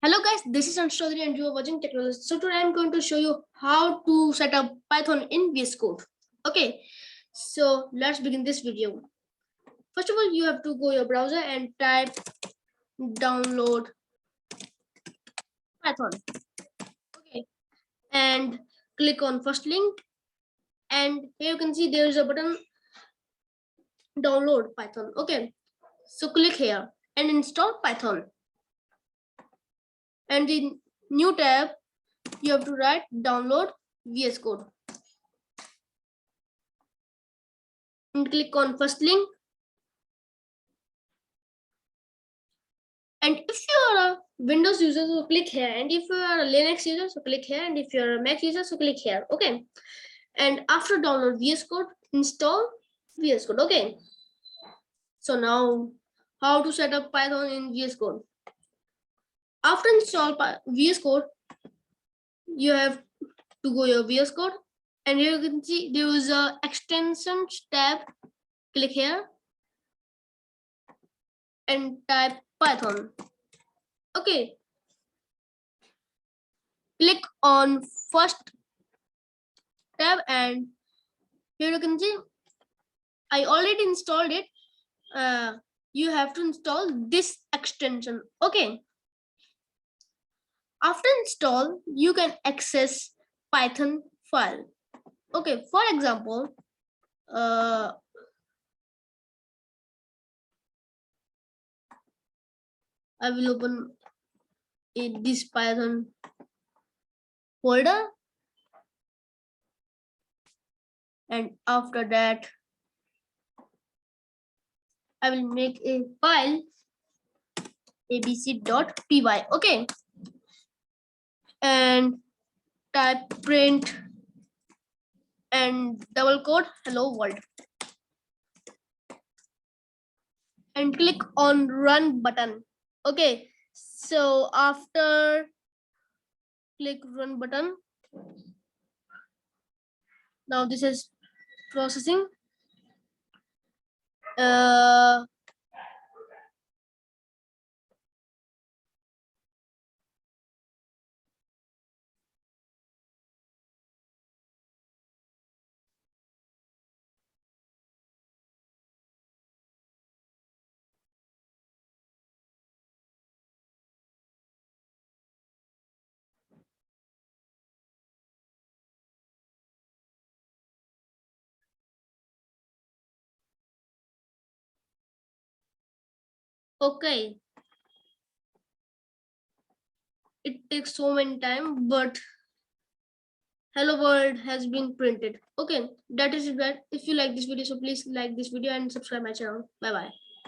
Hello guys, this is Ansh Chaudhary and you are watching Technology. So today I'm going to show you how to set up Python in VS Code. Okay, so let's begin this video. First of all, you have to go your browser and type download Python. Okay, and click on first link, and here you can see there is a button download Python. Okay, so click here and install Python. And in new tab, you have to write download VS Code. And click on first link. And if you are a Windows user, so click here. And if you are a Linux user, so click here. And if you're a Mac user, so click here. Okay. And after download VS Code, install VS Code. Okay. So now, how to set up Python in VS Code? After install VS Code, you have to go your VS Code. And here you can see there is a extensions tab. Click here and type Python. Okay. Click on first tab and here you can see I already installed it. You have to install this extension. Okay. After install, you can access Python file. Okay. For example, I will open this Python folder, and after that, I will make a file abc.py. Okay, and type print and double quote hello world, and click on run button. Okay, so after click run button, now this is processing. Okay, it takes so many time, but hello world has been printed. Okay, that is it. If you like this video, so please like this video and subscribe my channel. Bye bye.